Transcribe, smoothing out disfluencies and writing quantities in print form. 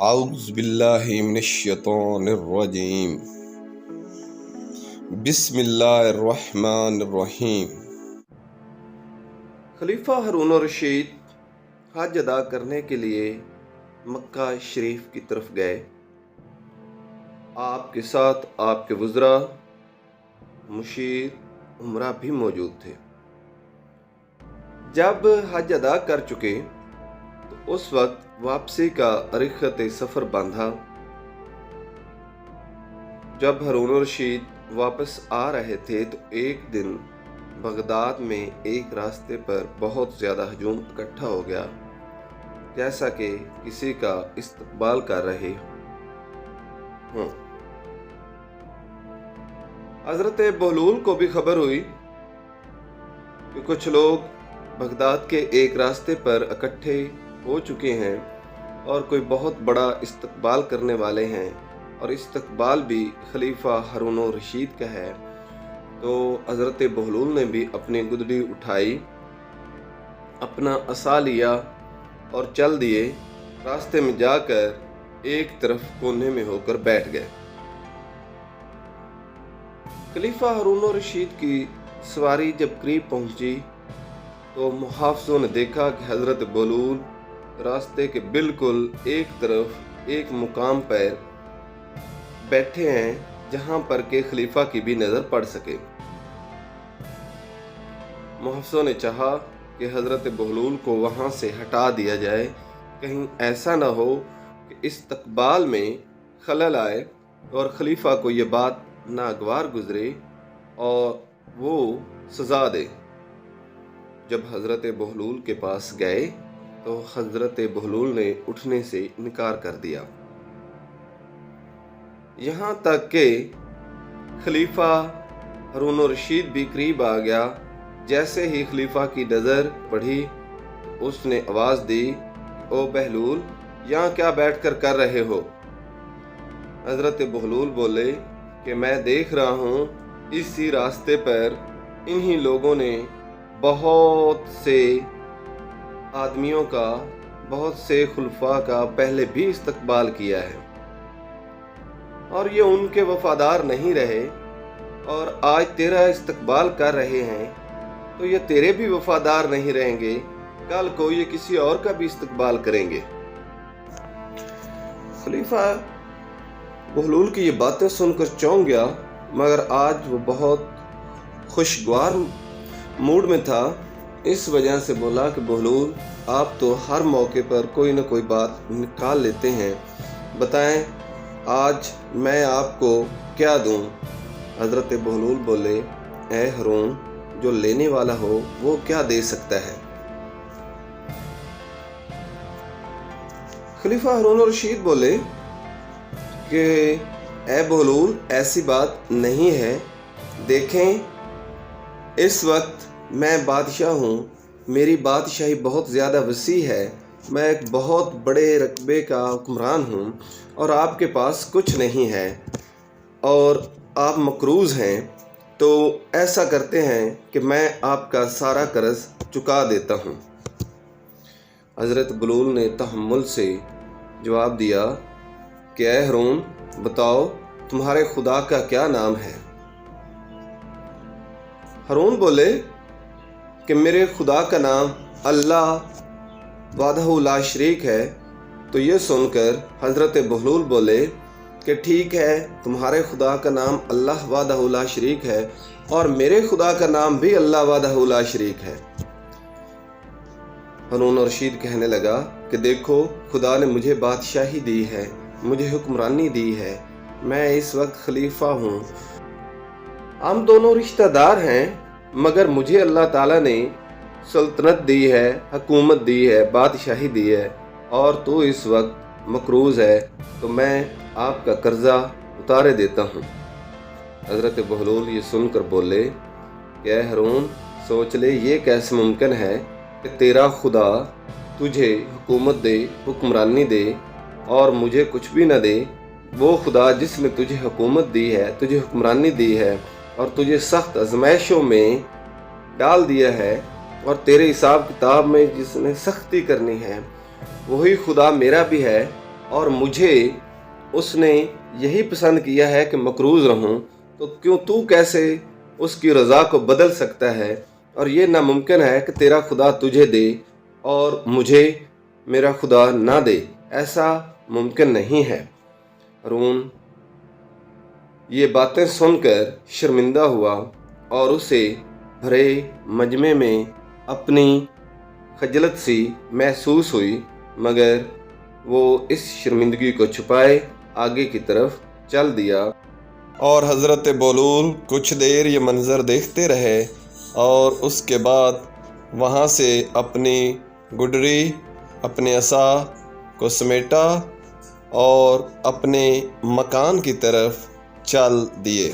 اعوذ باللہ من الشیطان الرجیم بسم اللہ الرحمن الرحیم۔ خلیفہ ہارون الرشید حج ادا کرنے کے لیے مکہ شریف کی طرف گئے۔ آپ کے ساتھ آپ کے وزراء، مشیر، عمرہ بھی موجود تھے۔ جب حج ادا کر چکے تو اس وقت واپسی کا رخت سفر باندھا۔ جب ہارون الرشید واپس آ رہے تھے تو ایک دن بغداد میں ایک راستے پر بہت زیادہ ہجوم اکٹھا ہو گیا، جیسا کہ کسی کا استقبال کر رہے ہوں۔ حضرت بہلول کو بھی خبر ہوئی کہ کچھ لوگ بغداد کے ایک راستے پر اکٹھے ہو چکے ہیں اور کوئی بہت بڑا استقبال کرنے والے ہیں، اور استقبال بھی خلیفہ ہارون الرشید کا ہے۔ تو حضرت بہلول نے بھی اپنی گدڑی اٹھائی، اپنا عصا لیا اور چل دیے۔ راستے میں جا کر ایک طرف کونے میں ہو کر بیٹھ گئے۔ خلیفہ ہارون الرشید کی سواری جب قریب پہنچی تو محافظوں نے دیکھا کہ حضرت بہلول راستے کے بالکل ایک طرف ایک مقام پر بیٹھے ہیں جہاں پر کہ خلیفہ کی بھی نظر پڑ سکے۔ محافظوں نے چاہا کہ حضرت بہلول کو وہاں سے ہٹا دیا جائے، کہیں ایسا نہ ہو کہ استقبال میں خلل آئے اور خلیفہ کو یہ بات ناگوار گزرے اور وہ سزا دے۔ جب حضرت بہلول کے پاس گئے تو حضرت بہلول نے اٹھنے سے انکار کر دیا، یہاں تک کہ خلیفہ ہارون الرشید بھی قریب آ گیا۔ جیسے ہی خلیفہ کی نظر پڑی اس نے آواز دی، او بہلول، یہاں کیا بیٹھ کر رہے ہو؟ حضرت بہلول بولے کہ میں دیکھ رہا ہوں اسی راستے پر انہی لوگوں نے بہت سے آدمیوں کا، بہت سے خلفاء کا پہلے بھی استقبال کیا ہے، اور یہ ان کے وفادار نہیں رہے، اور آج تیرا استقبال کر رہے ہیں تو یہ تیرے بھی وفادار نہیں رہیں گے، کل کو یہ کسی اور کا بھی استقبال کریں گے۔ خلیفہ بہلول کی یہ باتیں سن کر چونک گیا، مگر آج وہ بہت خوشگوار موڈ میں تھا، اس وجہ سے بولا کہ بہلول، آپ تو ہر موقع پر کوئی نہ کوئی بات نکال لیتے ہیں، بتائیں آج میں آپ کو کیا دوں؟ حضرت بہلول بولے، اے ہارون، جو لینے والا ہو وہ کیا دے سکتا ہے؟ خلیفہ ہارون الرشید بولے کہ اے بہلول، ایسی بات نہیں ہے، دیکھیں اس وقت میں بادشاہ ہوں، میری بادشاہی بہت زیادہ وسیع ہے، میں ایک بہت بڑے رقبے کا حکمران ہوں، اور آپ کے پاس کچھ نہیں ہے اور آپ مقروض ہیں، تو ایسا کرتے ہیں کہ میں آپ کا سارا قرض چکا دیتا ہوں۔ حضرت بہلول نے تحمل سے جواب دیا کہ اے ہارون، بتاؤ تمہارے خدا کا کیا نام ہے؟ ہارون بولے کہ میرے خدا کا نام اللہ وحدہ لا شریک ہے۔ تو یہ سن کر حضرت بہلول بولے کہ ٹھیک ہے، تمہارے خدا کا نام اللہ وحدہ لا شریک ہے اور میرے خدا کا نام بھی اللہ وحدہ لا شریک ہے۔ ہارون الرشید کہنے لگا کہ دیکھو، خدا نے مجھے بادشاہی دی ہے، مجھے حکمرانی دی ہے، میں اس وقت خلیفہ ہوں، ہم دونوں رشتہ دار ہیں، مگر مجھے اللہ تعالیٰ نے سلطنت دی ہے، حکومت دی ہے، بادشاہی دی ہے، اور تو اس وقت مقروض ہے، تو میں آپ کا قرضہ اتارے دیتا ہوں۔ حضرت بہلول یہ سن کر بولے کہ اے ہارون، سوچ لے یہ کیسے ممکن ہے کہ تیرا خدا تجھے حکومت دے، حکمرانی دے اور مجھے کچھ بھی نہ دے؟ وہ خدا جس نے تجھے حکومت دی ہے، تجھے حکمرانی دی ہے اور تجھے سخت آزمائشوں میں ڈال دیا ہے، اور تیرے حساب کتاب میں جس نے سختی کرنی ہے، وہی خدا میرا بھی ہے، اور مجھے اس نے یہی پسند کیا ہے کہ مقروض رہوں، تو کیوں تو کیسے اس کی رضا کو بدل سکتا ہے؟ اور یہ ناممکن ہے کہ تیرا خدا تجھے دے اور مجھے میرا خدا نہ دے، ایسا ممکن نہیں ہے۔ ہارون یہ باتیں سن کر شرمندہ ہوا اور اسے بھرے مجمع میں اپنی خجلت سی محسوس ہوئی، مگر وہ اس شرمندگی کو چھپائے آگے کی طرف چل دیا۔ اور حضرت بولول کچھ دیر یہ منظر دیکھتے رہے اور اس کے بعد وہاں سے اپنی گڈری، اپنے عصا کو سمیٹا اور اپنے مکان کی طرف چل دیے۔